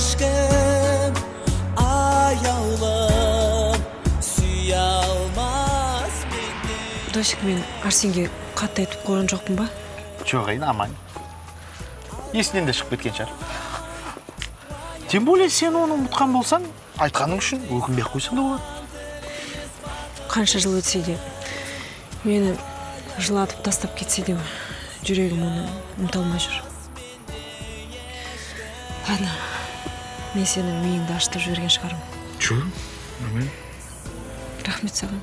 ешкім аяулым сүйе алмас мені. Досик, мен Арсенге қатты айтып қойған жоқпын ба? Жоқ, аман. Есінен де шығып кеткен шығар. Тем более сен оны ұмытқан болсаң, айтқаның үшін өкінбей қойсаң да болады. Қанша жыл өтсе де, мені жылатып тастап кетсе де, жүрегім оны ұмыта алмай жүр. Ладно, мен сенің миыңды ашытып жіберген шығармын. Жоқ, аман. Рахмет саған.